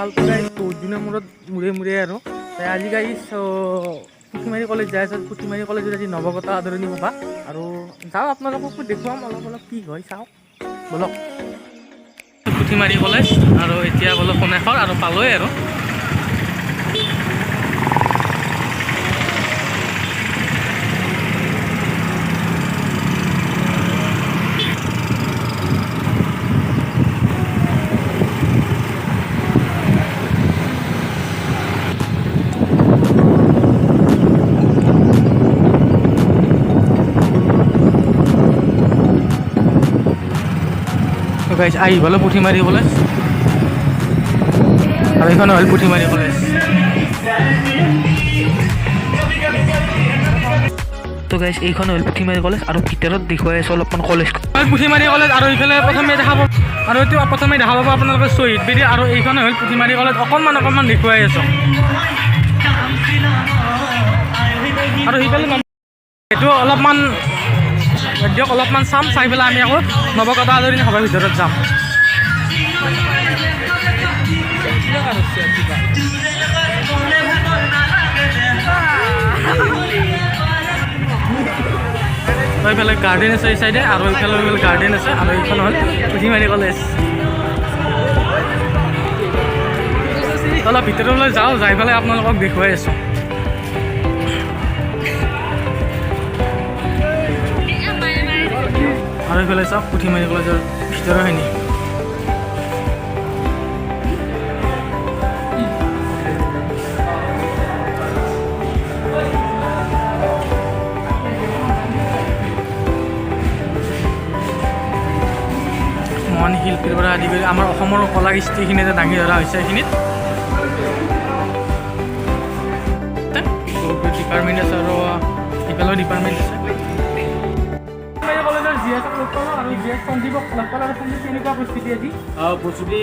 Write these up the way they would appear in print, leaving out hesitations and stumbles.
ভালকৈ গাইছ বহুত দিনৰ মূৰে আৰু আজি গাইছ পুথিমাৰী কলেজ যাই আছোঁ। পুথিমাৰী কলেজত আজি নৱাগত আদৰণি সভা আৰু যাওঁ আপোনালোককো দেখুৱাম অলপ কি হয় চাওঁ বলক। পুথিমাৰী কলেজ আৰু এতিয়া গ'লো সোণাইখৰ আৰু পালোৱে আৰু গাইছ আহি গ'লো পুথিমাৰী কলেজ আৰু এইখন হ'ল পুথিমাৰী কলেজ। তো গাইছ এইখন হ'ল পুথিমাৰী কলেজ আৰু ভিতৰত দেখুৱাই আছোঁ অলপমান কলেজ। পুথিমাৰী কলেজ আৰু এইফালে প্ৰথমে দেখা পাব আৰু এইটো প্ৰথমে দেখা পাব আপোনালোকে শ্বহীদ বেদী আৰু এইখন হ'ল পুথিমাৰী কলেজ। অকণমান দেখুৱাই আছোঁ আৰু সেইফালে এইটো অলপমান দিয়ক অলপমান চাম, চাই পেলাই আমি আকৌ নৱাগত আদৰণি সভাৰ ভিতৰত যাম। এইফালে গাৰ্ডেন আছে এই চাইডে আৰু এইফালে গাৰ্ডেন আছে আৰু এইখন হ'ল পুথিমাৰী কলেজ। অলপ ভিতৰলৈ যাওঁ, যাই পেলাই আপোনালোকক দেখুৱাই আছোঁ। আৰু এইফালে চাওক পুথিমাৰী কলেজৰ ভিতৰখিনি। মহান শিল্পীৰ পৰা আদি কৰি আমাৰ অসমৰ কলা কৃষ্টিখিনি যে দাঙি ধৰা হৈছে এইখিনিত ডিপাৰ্টমেণ্ট আছে আৰু ইফালেও ডিপাৰ্টমেণ্ট আছে। প্ৰস্তুতি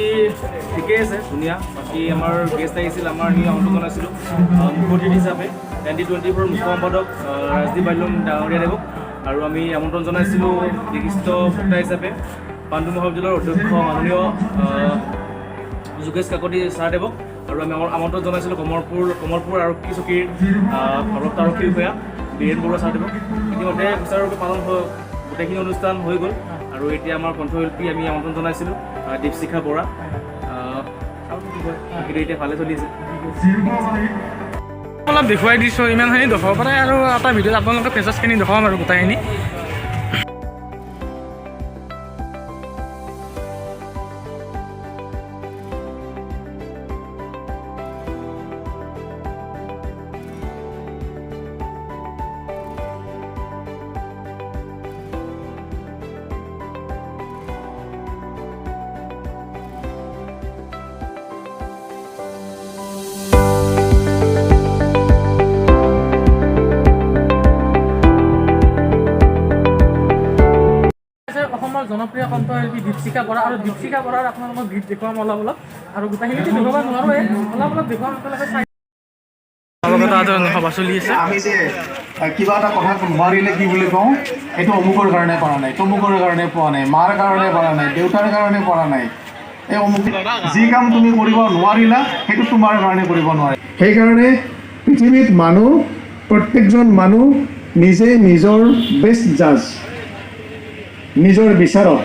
ঠিকেই আছে, ধুনীয়া। বাকী আমাৰ গেষ্ট আহিছিল, আমাৰ আমন্ত্ৰণ জনাইছিলোঁ মুখ্য অতিথি হিচাপে 2024 মুখ্য সম্পাদক ৰাজদীপ বাল্যম ডাঙৰীয়া দেৱক, আৰু আমি আমন্ত্ৰণ জনাইছিলোঁ বিশিষ্ট বক্তা হিচাপে পাণ্ডু মহাবিদ্যালয়ৰ অধ্যক্ষ মাননীয় যোগেশ কাকতি ছাৰদেৱক, আৰু আমি আমন্ত্ৰণ জনাইছিলোঁ কমলপুৰ আৰক্ষী চকীৰ ভাৰপ্ৰাপ্ত আৰক্ষী বিষয়া বীৰেন বৰুৱা ছাৰদেৱক। ইতিমধ্যে সুচাৰুৰূপে পালন গোটেইখিনি অনুষ্ঠান হৈ গ'ল আৰু এতিয়া আমাৰ কণ্ঠশিল্পী আমি আমন্ত্ৰণ জনাইছিলোঁ দীপশিখা বৰা। কিন্তু এতিয়া ভালে চলি আছে। অলপ দেখুৱাই দিছোঁ, ইমানখিনি দেখুৱাব পাৰে আৰু এটা ভিডিঅ'ত আপোনালোকে ফেচাছখিনি দেখুৱাম আৰু গোটেইখিনি। জনপ্ৰিয় কণ্ঠশিল্পী দীপশিখা বৰা আৰু দীপশিখা বৰাৰ আপোনালোকক গীত দেখুৱাম অলপ আৰু গোটেইখিনিতো দেখুৱাব নোৱাৰোৱে, অলপ দেখুৱাম আপোনালোকে চাই। নৱাগত আদৰণি সভা চলি আছে। আমি যে কিবা এটা কথা নোৱাৰিলে কি বুলি কওঁ, এইটো অমুকৰ কাৰণে পৰা নাই, তমুকৰ কাৰণে পোৱা নাই, মাৰ কাৰণে পৰা নাই, দেউতাৰ কাৰণে পৰা নাই, এই অমুক যি কাম তুমি কৰিব নোৱাৰিলা সেইটো তোমাৰ কাৰণে কৰিব নোৱাৰে। সেইকাৰণে পৃথিৱীত প্ৰত্যেকজন মানুহ নিজে নিজৰ বেষ্ট জাজ, নিজৰ বিচাৰক।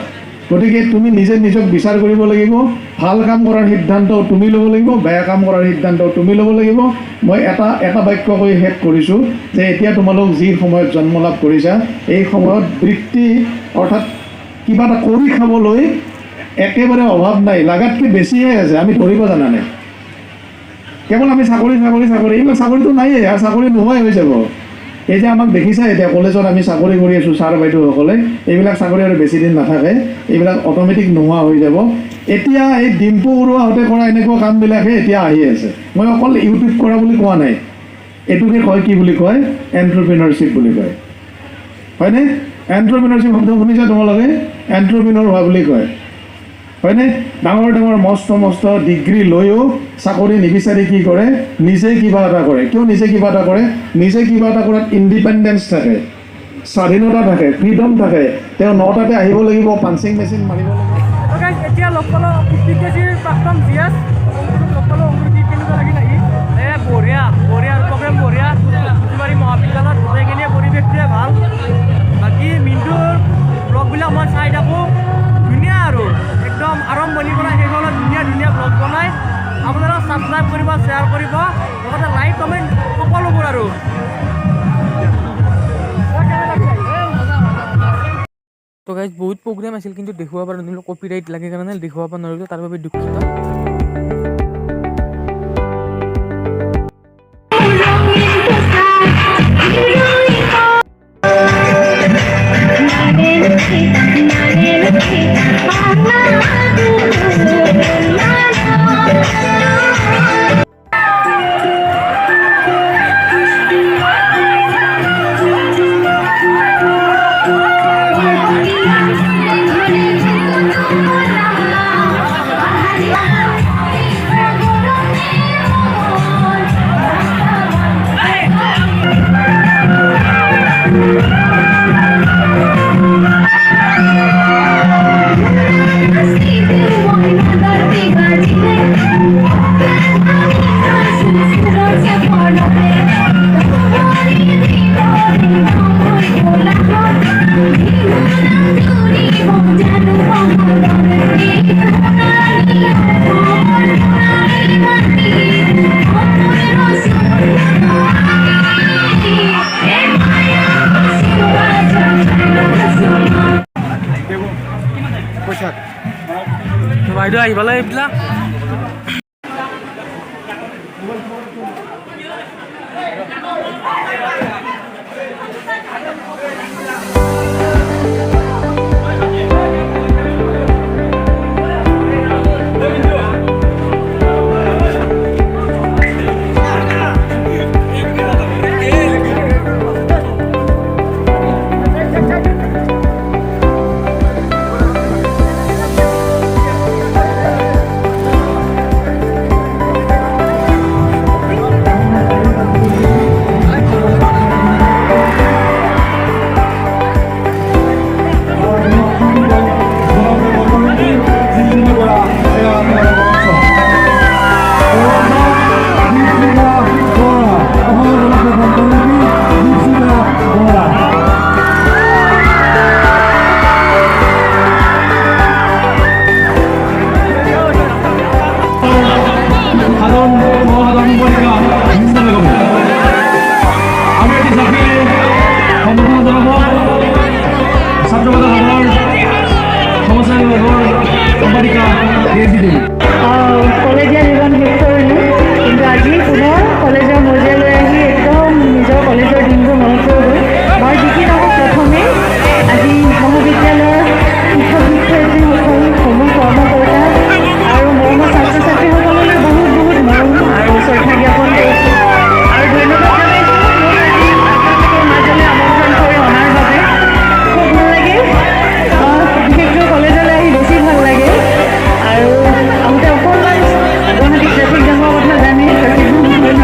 গতিকে তুমি নিজে নিজক বিচাৰ কৰিব লাগিব। ভাল কাম কৰাৰ সিদ্ধান্ত তুমি ল'ব লাগিব, বেয়া কাম কৰাৰ সিদ্ধান্ত তুমি ল'ব লাগিব। মই এটা বাক্য কৈ শেষ কৰিছোঁ যে এতিয়া তোমালোক যি সময়ত জন্ম লাভ কৰিছা, এই সময়ত বৃত্তি অৰ্থাৎ কিবা এটা কৰি খাবলৈ একেবাৰে অভাৱ নাই, লাগাতকৈ বেছিহে আছে। আমি ধৰিব জানা নাই, কেৱল আমি চাকৰি এইবিলাক চাকৰিটো নায়েই, আৰু চাকৰি নোহোৱাই হৈ যাব। এই যে আমাক দেখিছা এতিয়া কলেজত আমি চাকৰি কৰি আছোঁ ছাৰ বাইদেউসকলে, এইবিলাক চাকৰি আৰু বেছি দিন নাথাকে, এইবিলাক অট'মেটিক নোহোৱা হৈ যাব। এতিয়া এই ডিম্পু বৰুৱাহঁতে কৰা এনেকুৱা কামবিলাকহে এতিয়া আহি আছে। মই অকল ইউটিউব কৰা বুলি কোৱা নাই, এইটোকে কয় কি বুলি কয়, এণ্টাৰপ্ৰিনাৰশ্বিপ বুলি কয়, হয়নে? এণ্টাৰপ্ৰিনাৰশ্বিপ শব্দ শুনিছা তোমালোকে? এণ্টাৰপ্ৰিনৰ হোৱা বুলি কয়, হয়নে? ডাঙৰ মস্ত ডিগ্ৰী লৈও চাকৰি নিবিচাৰি কি কৰে, নিজে কিবা এটা কৰে। কিয় নিজে কিবা এটা কৰে? নিজে কিবা এটা কৰাত ইণ্ডিপেণ্ডেঞ্চ থাকে, স্বাধীনতা থাকে, ফ্ৰীডম থাকে। তেওঁ 9টাতে আহিব লাগিব, পাঞ্চিং মেচিন মাৰিব লাগিব। এতিয়া লগ পালোঁ প্ৰাক্তন জিএছ বঢ়িয়া পুথিমাৰী মহাবিদ্যালয়ত গোটেইখিনিয়ে পৰিৱেশটোৱে ভাল। বাকী মিণ্টুৰ ব্লগবিলাক মই চাই থাকোঁ, ধুনীয়া আৰু একদম আৰম্ভণিৰ পৰা শেষলৈ ধুনীয়া ধুনীয়া ব্লগ বনাই। আপোনালোকে ছাবস্ক্ৰাইব কৰিব, শ্বেয়াৰ কৰিব, লগতে লাইক কমেণ্ট সকলোবোৰ আৰু তো গাইজ বহুত প্ৰগ্ৰেম আছিল, কিন্তু দেখুৱাব পৰা নোৱাৰিলোঁ, কপিৰাইট লাগে কাৰণে দেখুৱাব নোৱাৰিলোঁ, তাৰ বাবে দুখিত। বাইদেউ আহি পালে এইবিলাক কলেজীয়া জীৱন শেষ কৰিলোঁ, কিন্তু আজি পুনৰ কলেজৰ মজিয়ালৈ আহি একদম নিজৰ কলেজৰ দিনবোৰ মনত পৰিলোঁ। মই শিকি থাকোঁ প্ৰথমে আজি মহাবিদ্যালয়ৰ শিক্ষক শিক্ষয়িত্ৰীসকল, সমূহ কৰ্মকৰ্তা আৰু মৰমৰ ছাত্ৰ ছাত্ৰীসকললৈ বহুত বহুত মৰম আৰু শ্ৰদ্ধা জ্ঞাপন কৰিছোঁ আৰু ধন্যবাদ জনাইছোঁ মোক আজি আপোনালোকৰ মাজলৈ আমন্ত্ৰণ কৰি অনাৰ বাবে। খুব ভাল লাগে, বিশেষকৈ কলেজলৈ আহি বেছি ভাল লাগে। আৰু আহোঁতে অকণমান গুৱাহাটী ট্ৰেফিক জামৰ কথা জানেই, ট্ৰেফিকবোৰ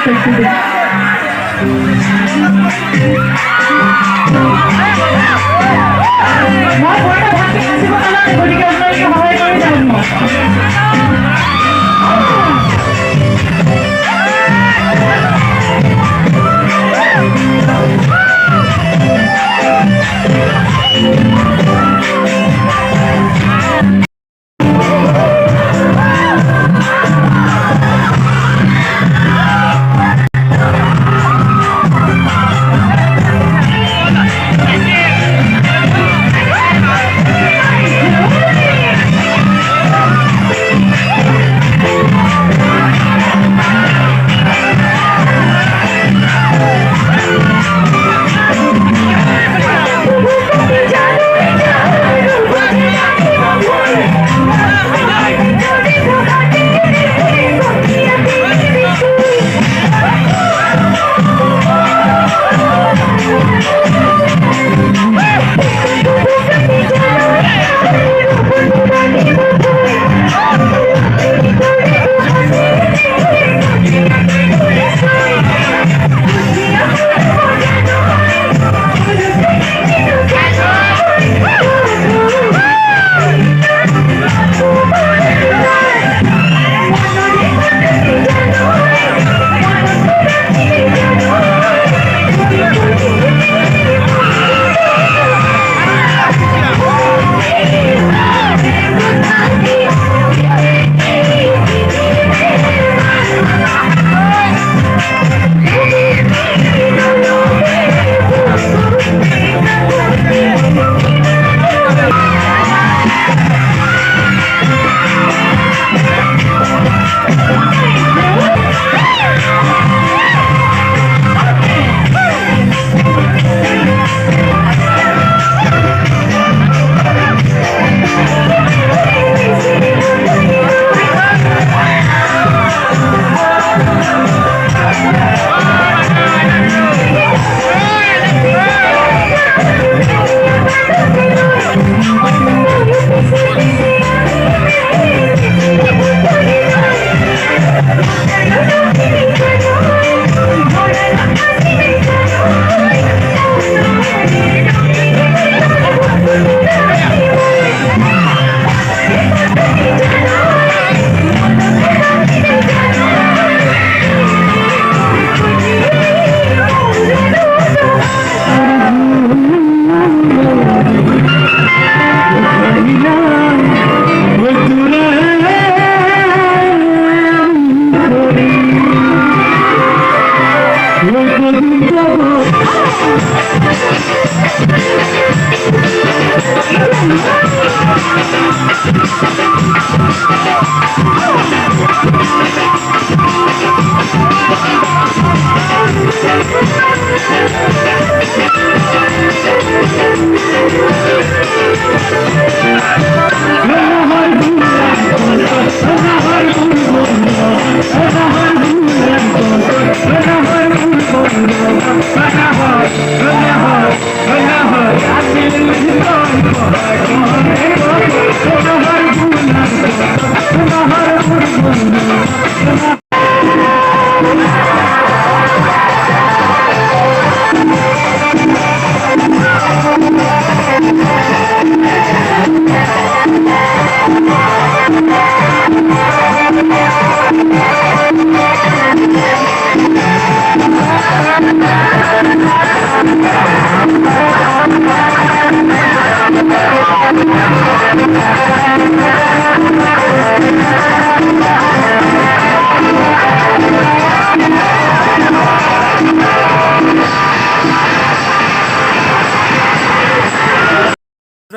কৰিছোঁ দেই। মই বৰ এটা ভালকৈ নাচিব নাজানো, গতিকে আপোনালোকে সহায় কৰি যাম মই।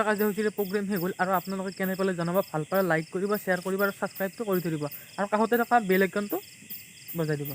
কাজিয়া হৈছিলে প্ৰগ্ৰেম শেষ হ'ল আৰু আপোনালোকে কেনে পালে জনাব, ভাল পালে লাইক কৰিব, শ্বেয়াৰ কৰিব আৰু ছাবস্ক্ৰাইবটো কৰি থৈ দিব আৰু কাষতে থকা বেল আইকনটো বজাই দিব।